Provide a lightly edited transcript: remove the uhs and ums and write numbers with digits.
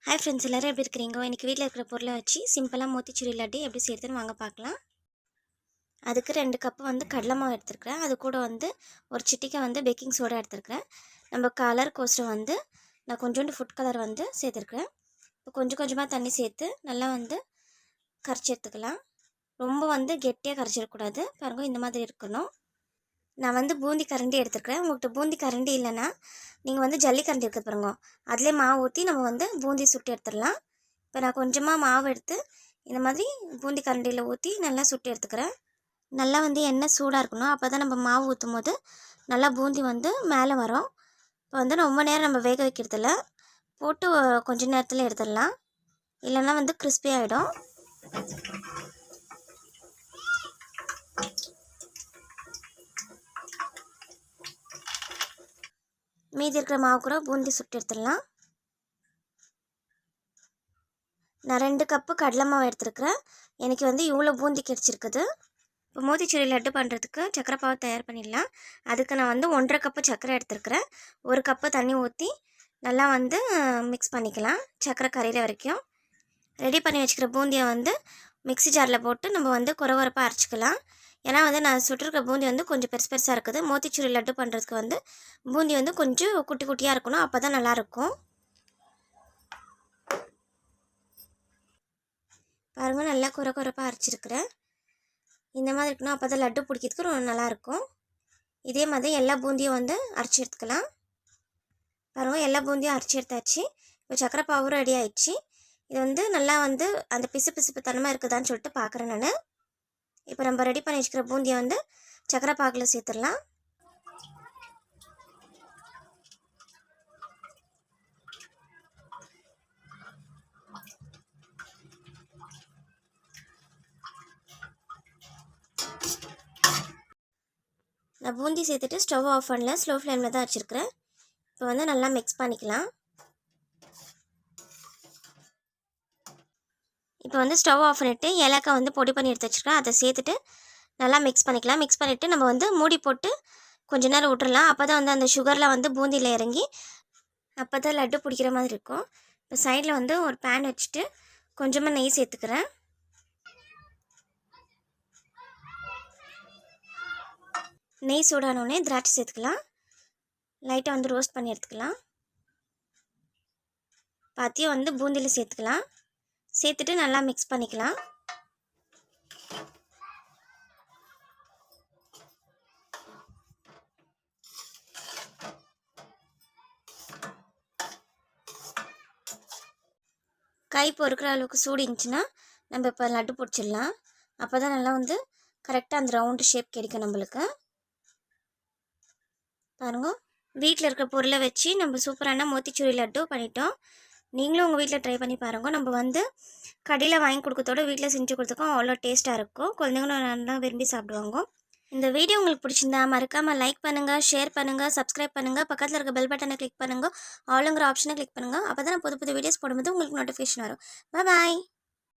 Hi friends, எல்லோரும் எப்படி இருக்கிறீங்க? இன்றைக்கி வீட்டில் இருக்கிற பொருளை வச்சு சிம்பிளாக மோத்திச்சூரி லட்டு எப்படி செய்கிறதுன்னு வாங்க பார்க்கலாம். அதுக்கு 2 கப்பு கடலை மாவு எடுத்துருக்கிறேன். அது கூட ஒரு சிட்டிக்கை பேக்கிங் சோடா எடுத்துருக்கிறேன். நம்ம கலருக்கோசரம் நான் கொஞ்சோண்டு ஃபுட் கலர் சேர்த்துருக்குறேன். இப்போ கொஞ்சம் கொஞ்சமாக தண்ணி சேர்த்து நல்லா கரைச்சி எடுத்துக்கலாம். ரொம்ப கெட்டியாக கரைச்சிடக்கூடாது. பாருங்கள், இந்த மாதிரி இருக்கணும். நான் பூந்தி கரண்டி எடுத்துருக்கிறேன். உங்கள்கிட்ட பூந்தி கரண்டி இல்லைன்னா நீங்கள் ஜல்லி கரண்டி இருக்குது பாருங்க, அதிலே மாவு ஊற்றி நம்ம பூந்தி சுட்டு எடுத்துடலாம். இப்போ நான் கொஞ்சமாக மாவு எடுத்து இந்த மாதிரி பூந்தி கரண்டியில் ஊற்றி நல்லா சுட்டு எடுத்துக்கிறேன். நல்லா எண்ணெய் சூடாக இருக்கணும். அப்போ தான் நம்ம மாவு ஊற்றும் போது நல்லா பூந்தி மேலே வரும். இப்போ ரொம்ப நேரம் நம்ம வேக வைக்கிறதில்ல, போட்டு கொஞ்சம் நேரத்தில் எடுத்துடலாம். இல்லைன்னா கிறிஸ்பி ஆகிடும். மீதி இருக்கிற மாவு கூட பூந்தி சுட்டு எடுத்துடலாம். நான் 2 கப்பு கடலை மாவு எடுத்துருக்கிறேன். எனக்கு இவ்வளோ பூந்தி கிடச்சிருக்குது. இப்போ மோத்திச்சூரி லட்டு பண்ணுறதுக்கு சக்கரை பாவு தயார் பண்ணிடலாம். அதுக்கு நான் 1.5 கப்பு சர்க்கரை எடுத்துருக்கிறேன். 1 கப்பு தண்ணி ஊற்றி நல்லா மிக்ஸ் பண்ணிக்கலாம், சர்க்கரை கரையிற வரைக்கும். ரெடி பண்ணி வச்சுக்கிற பூந்தியை மிக்ஸி ஜாரில் போட்டு நம்ம குறப்பாக அரைச்சிக்கலாம். ஏன்னா நான் சுட்டிருக்க பூந்தி கொஞ்சம் பெருசு பெருசாக இருக்குது. மோத்திச்சூரி லட்டு பண்ணுறதுக்கு பூந்தி கொஞ்சம் குட்டி குட்டியாக இருக்கணும். அப்போ தான் நல்லாயிருக்கும். பாருங்கள், நல்லா குறப்பாக அரைச்சிருக்கிறேன். இந்த மாதிரி இருக்கணும். அப்போ தான் லட்டு பிடிக்கிறதுக்கு ரொம்ப நல்லாயிருக்கும். இதே மாதிரி எல்லா பூந்தியும் அரைச்சி எடுத்துக்கலாம். பாருங்கள், எல்லா பூந்தியும் அரைச்சி எடுத்தாச்சு. இப்போ சக்கரை பாவும் ரெடி ஆயிடுச்சு. இது நல்லா அந்த பிசு பிசுப்பு தனமாக இருக்குதான்னு சொல்லிட்டு பார்க்குறேன் நான். இப்போ நம்ம ரெடி பண்ணி வச்சுக்கிற பூந்தியை சக்கரை பாகில் சேர்த்துடலாம். நான் பூந்தி சேர்த்துட்டு ஸ்டவ் ஆஃப் பண்ணல, ஸ்லோ ஃப்ளேமில் தான் வச்சுருக்கிறேன். இப்போ நல்லா மிக்ஸ் பண்ணிக்கலாம். இப்போ ஸ்டவ் ஆஃப் பண்ணிவிட்டு ஏலக்காய் பொடி பண்ணி எடுத்து வச்சுருக்கேன். அதை சேர்த்துட்டு நல்லா மிக்ஸ் பண்ணிக்கலாம். மிக்ஸ் பண்ணிவிட்டு நம்ம மூடி போட்டு கொஞ்ச நேரம் விட்டுறலாம். அப்போ தான் அந்த சுகரில் பூந்தியில் இறங்கி அப்போ தான் லட்டு பிடிக்கிற மாதிரி இருக்கும். இப்போ சைடில் ஒரு பேன் வச்சுட்டு கொஞ்சமாக நெய் சேர்த்துக்கிறேன். நெய் சூடானோடனே திராட்சை சேர்த்துக்கலாம். லைட்டாக ரோஸ்ட் பண்ணி எடுத்துக்கலாம். பாத்தியும் பூந்தியில் சேர்த்துக்கலாம். சேர்த்துட்டு நல்லா மிக்ஸ் பண்ணிக்கலாம். கை பொறுக்கிற அளவுக்கு சூடு இருந்துச்சுன்னா நம்ம இப்போ லட்டு பிடிச்சிடலாம். அப்போ தான் நல்லா கரெக்டாக அந்த ரவுண்டு ஷேப் கிடைக்கும் நம்மளுக்கு. பாருங்க, வீட்டில் இருக்கிற பொருளை வச்சு நம்ம சூப்பரான மோத்திச்சூரி லட்டு பண்ணிட்டோம். நீங்களும் உங்கள் வீட்டில் ட்ரை பண்ணி பாருங்கள். நம்ம கடையில் வாங்கி கொடுக்கறதோட வீட்டில் செஞ்சு கொடுத்துக்கோம், அவ்வளோ டேஸ்ட்டாக இருக்கும். குழந்தைங்களும் நல்லா விரும்பி சாப்பிடுவாங்க. இந்த வீடியோ உங்களுக்கு பிடிச்சிருந்தா மறக்காமல் லைக் பண்ணுங்கள், ஷேர் பண்ணுங்கள், சப்ஸ்கிரைப் பண்ணுங்கள். பக்கத்தில் இருக்க பெல் பட்டனை கிளிக் பண்ணுங்கள், ஆளுங்கிற ஆப்ஷனை கிளிக் பண்ணுங்கள். அப்போ தான் நான் புது புது வீடியோஸ் போடும்போது உங்களுக்கு நோட்டிஃபிகேஷன் வரும். பாய்.